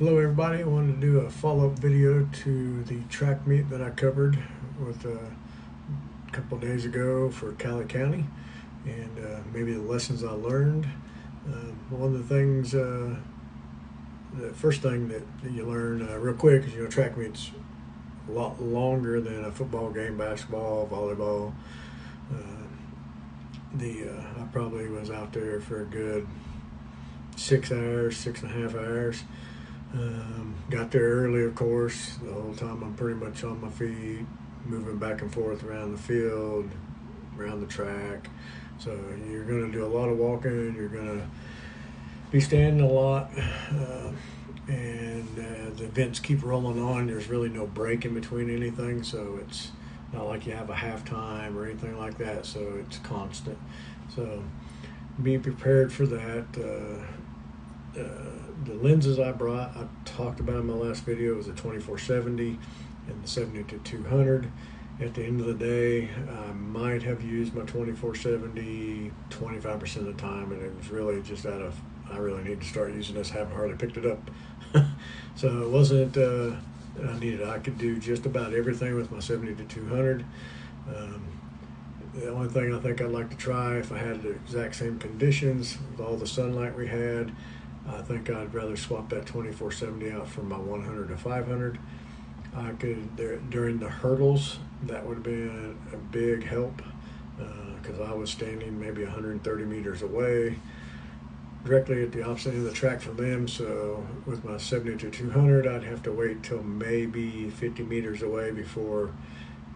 Hello everybody, I wanted to do a follow-up video to the track meet that I covered with a couple days ago for Cali County, and maybe the lessons I learned. One of the things, the first thing that you learn real quick is, track meets a lot longer than a football game, basketball, volleyball. I probably was out there for a good 6 hours, 6.5 hours. Got there early, of course. The whole time I'm pretty much on my feet, moving back and forth around the field, around the track. So you're going to do a lot of walking. You're going to be standing a lot, and the events keep rolling on. There's really no break in between anything, so it's not like you have a halftime or anything like that. So it's constant. So be prepared for that. The lenses I brought, I talked about in my last video, was a 24-70 and the 70-200. At the end of the day, I might have used my 24-70 25% of the time, and it was really just I really need to start using this. Haven't hardly picked it up. So it wasn't I needed. I could do just about everything with my 70-200. The only thing I think I'd like to try, if I had the exact same conditions with all the sunlight we had, I think I'd rather swap that 24-70 out for my 100-500. I could, during the hurdles, that would have been a big help, because I was standing maybe 130 meters away, directly at the opposite end of the track from them. So with my 70-200, I'd have to wait till maybe 50 meters away before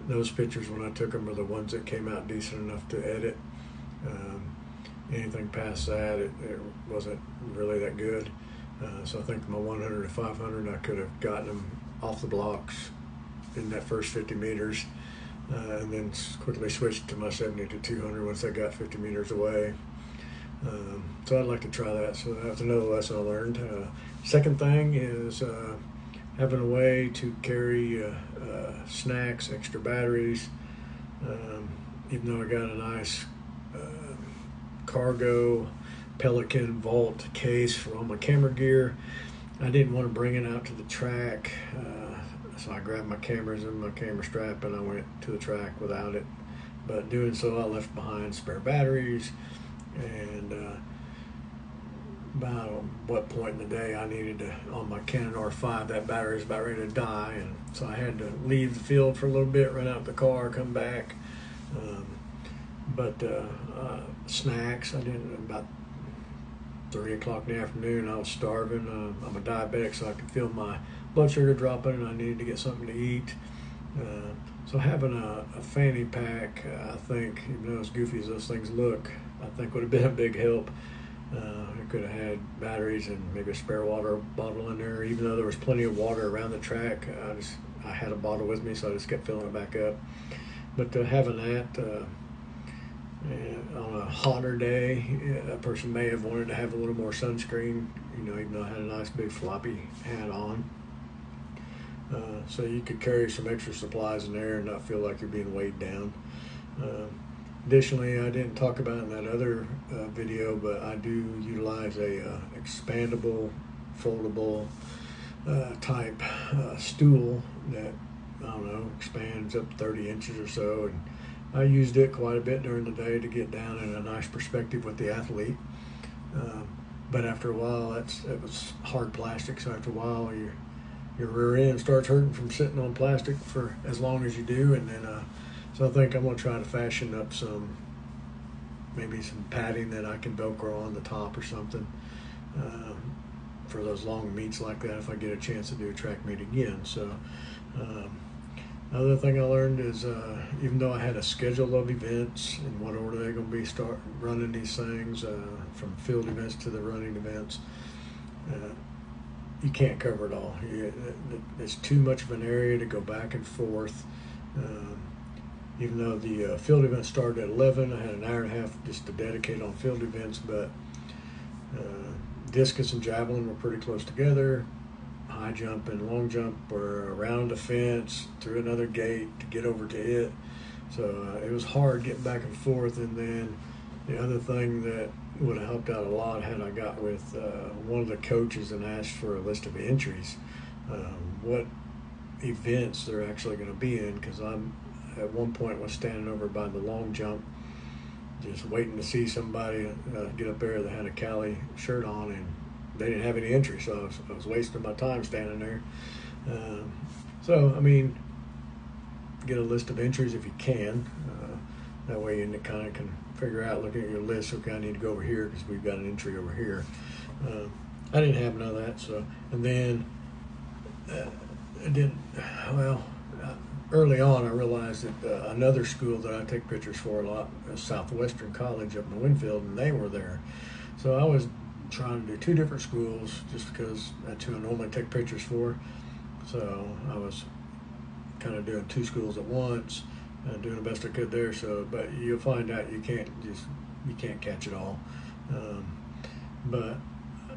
those pictures, when I took them, were the ones that came out decent enough to edit. Anything past that, it wasn't really that good. So I think my 100-500, I could have gotten them off the blocks in that first 50 meters, and then quickly switched to my 70-200 once I got 50 meters away. So I'd like to try that. So that's another lesson I learned. Second thing is having a way to carry snacks, extra batteries. Even though I got a nice cargo Pelican Vault case for all my camera gear, I didn't want to bring it out to the track, so I grabbed my cameras and my camera strap and I went to the track without it. But doing so, I left behind spare batteries, and about what point in the day I needed to, on my Canon R5, that battery was about ready to die, and so I had to leave the field for a little bit, run out the car, come back. But snacks, I didn't. About 3 o'clock in the afternoon, I was starving. I'm a diabetic, so I could feel my blood sugar dropping, and I needed to get something to eat. So having a fanny pack, I think, even though as goofy as those things look, I think would have been a big help. I could have had batteries and maybe a spare water bottle in there. Even though there was plenty of water around the track, I had a bottle with me, so I just kept filling it back up. But having that, on a hotter day, a person may have wanted to have a little more sunscreen, even though I had a nice big floppy hat on. So you could carry some extra supplies in there and not feel like you're being weighed down. Additionally, I didn't talk about it in that other video, but I do utilize a expandable, foldable type stool that, I don't know, expands up 30 inches or so, and I used it quite a bit during the day to get down in a nice perspective with the athlete. But after a while, it was hard plastic, so after a while, your rear end starts hurting from sitting on plastic for as long as you do. And then, so I think I'm going to try to fashion up maybe some padding that I can Velcro on the top or something, for those long meets like that if I get a chance to do a track meet again. So another thing I learned is, even though I had a schedule of events in what order they're going to be start running these things, from field events to the running events, you can't cover it all. It's too much of an area to go back and forth. Even though the field event started at 11, I had an hour and a half just to dedicate on field events, but discus and javelin were pretty close together. High jump and long jump were around a fence, through another gate to get over to it. So it was hard getting back and forth. And then The other thing that would have helped out a lot had I got with one of the coaches and asked for a list of entries, what events they're actually going to be in, because I'm at one point was standing over by the long jump just waiting to see somebody get up there that had a Cali shirt on, and they didn't have any entry, so I was wasting my time standing there. So I mean, get a list of entries if you can. That way you kind of can figure out, looking at your list, okay, I need to go over here because we've got an entry over here. I didn't have none of that, so, and then I didn't, well, early on I realized that another school that I take pictures for a lot, Southwestern College up in Winfield, and they were there. So I was trying to do two different schools just because that's who I normally take pictures for. So I was kind of doing two schools at once, doing the best I could there. So, but you'll find out you can't catch it all. But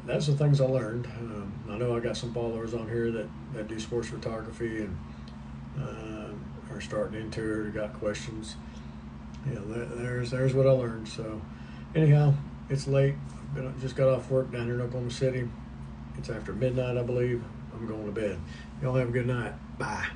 that's the things I learned. I know I got some followers on here that do sports photography and are starting into it or got questions. You know, there's what I learned. So anyhow, it's late. Just got off work down here in Oklahoma City. It's after midnight, I believe. I'm going to bed. Y'all have a good night. Bye.